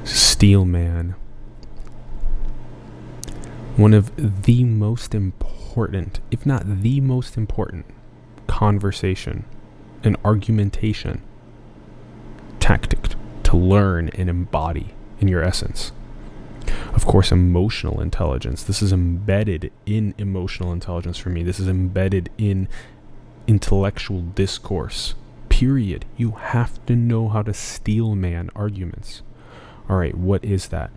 Steelman. One of the most important, if not the most important, conversation and argumentation tactic to learn and embody in your essence. Of course, emotional intelligence. This is embedded in emotional intelligence for me. This is embedded in intellectual discourse. Period. You have to know how to steelman arguments. All right, what is that?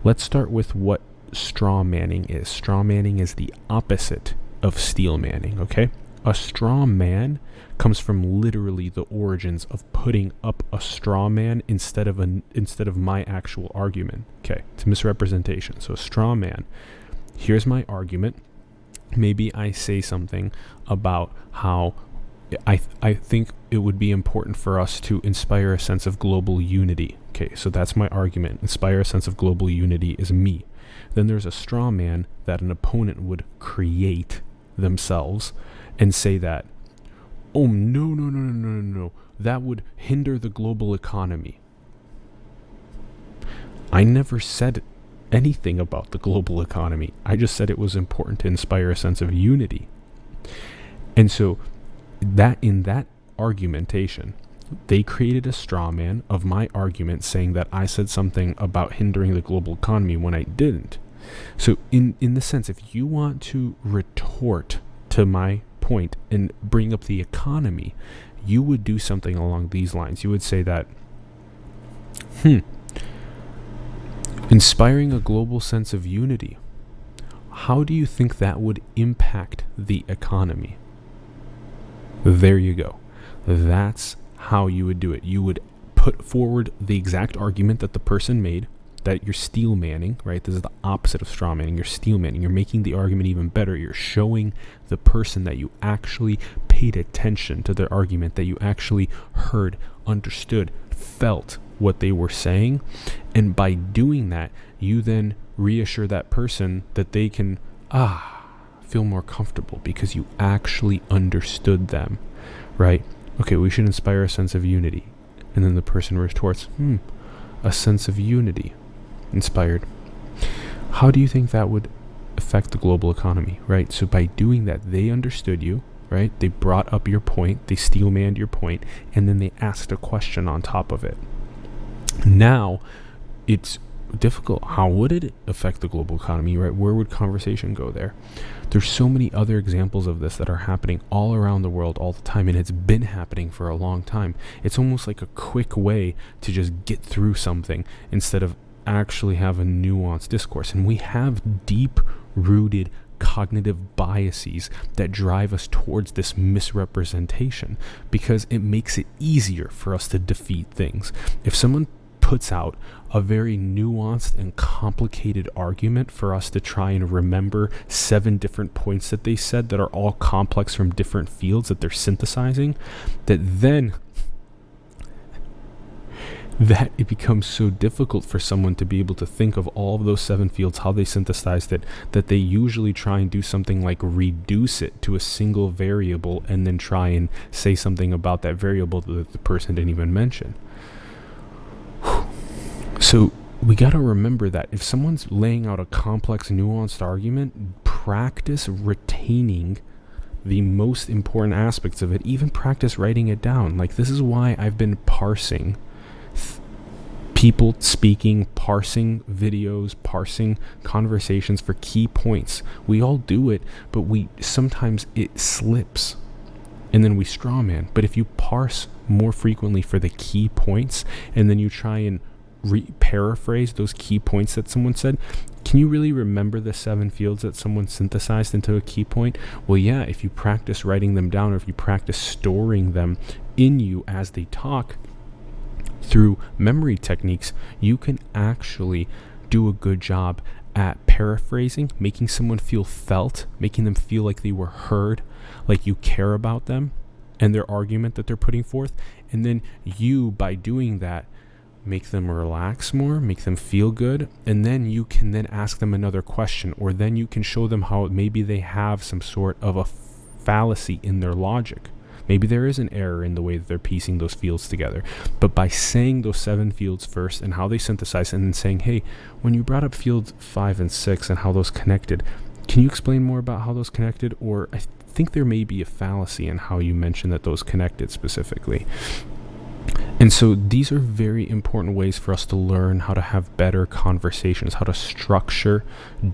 Let's start with what straw manning is. Straw manning is the opposite of steel manning, okay? A straw man comes from literally the origins of putting up a straw man instead of my actual argument. Okay, it's misrepresentation. So a straw man, here's my argument. Maybe I say something about how I think it would be important for us to inspire a sense of global unity. Okay, so that's my argument. Inspire a sense of global unity is me. Then there's a straw man that an opponent would create themselves and say that, oh, no, that would hinder the global economy. I never said anything about the global economy. I just said it was important to inspire a sense of unity. And so that in that argumentation, they created a straw man of my argument saying that I said something about hindering the global economy when I didn't. So in the sense, if you want to retort to my point and bring up the economy, you would do something along these lines. You would say that, inspiring a global sense of unity, how do you think that would impact the economy? There you go. That's how you would do it. You would put forward the exact argument that the person made, that you're steel manning, right? This is the opposite of straw manning. You're steel manning. You're making the argument even better. You're showing the person that you actually paid attention to their argument, that you actually heard, understood, felt what they were saying. And by doing that, you then reassure that person that they can feel more comfortable because you actually understood them, right? Okay, we should inspire a sense of unity. And then the person retorts, a sense of unity inspired. How do you think that would affect the global economy, right? So by doing that, they understood you, right? They brought up your point, they steelmanned your point, and then they asked a question on top of it. Now, it's difficult. How would it affect the global economy, right? Where would conversation go there? There's so many other examples of this that are happening all around the world all the time, and it's been happening for a long time. It's almost like a quick way to just get through something instead of actually have a nuanced discourse. And we have deep-rooted cognitive biases that drive us towards this misrepresentation because it makes it easier for us to defeat things. If someone puts out a very nuanced and complicated argument for us to try and remember 7 different points that they said that are all complex from different fields that they're synthesizing, that it becomes so difficult for someone to be able to think of all of those 7 fields, how they synthesized it, that they usually try and do something like reduce it to a single variable and then try and say something about that variable that the person didn't even mention. So we got to remember that if someone's laying out a complex, nuanced argument, practice retaining the most important aspects of it, even practice writing it down. Like, this is why I've been parsing people speaking, parsing videos, parsing conversations for key points. We all do it, but sometimes it slips and then we strawman. But if you parse more frequently for the key points and then you try and paraphrase those key points that someone said, can you really remember the 7 fields that someone synthesized into a key point? Well, yeah, if you practice writing them down or if you practice storing them in you as they talk through memory techniques, you can actually do a good job at paraphrasing, making someone feel felt, making them feel like they were heard, like you care about them and their argument that they're putting forth. And then you, by doing that, make them relax more, make them feel good, and then you can then ask them another question, or then you can show them how maybe they have some sort of a fallacy in their logic Maybe there is an error in the way that they're piecing those fields together. But by saying those 7 fields first and how they synthesize, and then saying, hey, when you brought up fields 5 and 6 and how those connected, can you explain more about how those connected? Or I think there may be a fallacy in how you mentioned that those connected specifically. And so these are very important ways for us to learn how to have better conversations, how to structure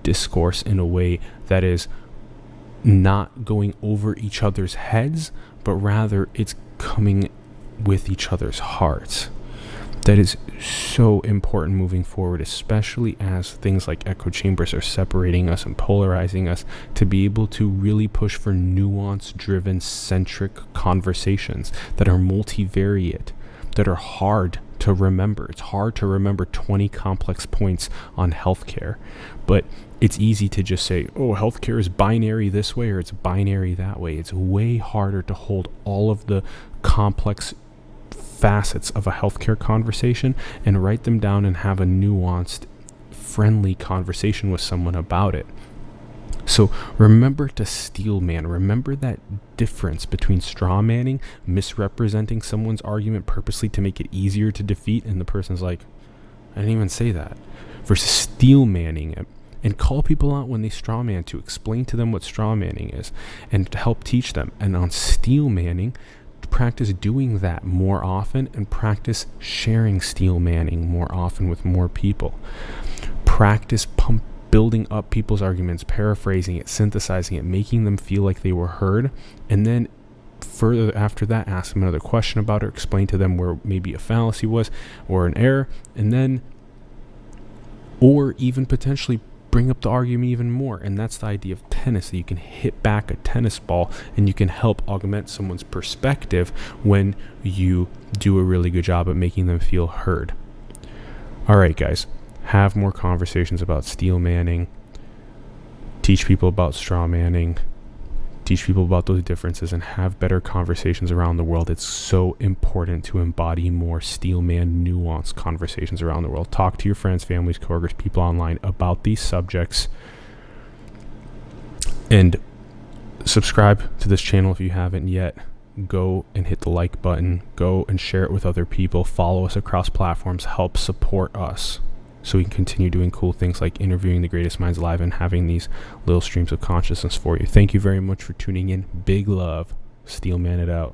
discourse in a way that is not going over each other's heads, but rather it's coming with each other's hearts. That is so important moving forward, especially as things like echo chambers are separating us and polarizing us, to be able to really push for nuance-driven, centric conversations that are multivariate, that are hard to remember. It's hard to remember 20 complex points on healthcare, but it's easy to just say, oh, healthcare is binary this way or it's binary that way. It's way harder to hold all of the complex facets of a healthcare conversation and write them down and have a nuanced, friendly conversation with someone about it. So remember to Steelman. Remember that difference between straw manning, misrepresenting someone's argument purposely to make it easier to defeat, and the person's like, I didn't even say that, versus steel manning it. And call people out when they straw man, to explain to them what straw manning is and to help teach them. And on steel manning, practice doing that more often and practice sharing steel manning more often with more people. Practice building up people's arguments, paraphrasing it, synthesizing it, making them feel like they were heard, and then further after that, ask them another question about it, explain to them where maybe a fallacy was or an error, and then, or even potentially bring up the argument even more. And that's the idea of tennis, that you can hit back a tennis ball and you can help augment someone's perspective when you do a really good job at making them feel heard. All right, guys. Have more conversations about steel manning, teach people about straw manning, teach people about those differences, and have better conversations around the world. It's so important to embody more steel man nuanced conversations around the world. Talk to your friends, families, coworkers, people online about these subjects, and subscribe to this channel if you haven't yet. Go and hit the like button, go and share it with other people, follow us across platforms, help support us so we can continue doing cool things like interviewing the greatest minds alive and having these little streams of consciousness for you. Thank you very much for tuning in. Big love. Steelman it out.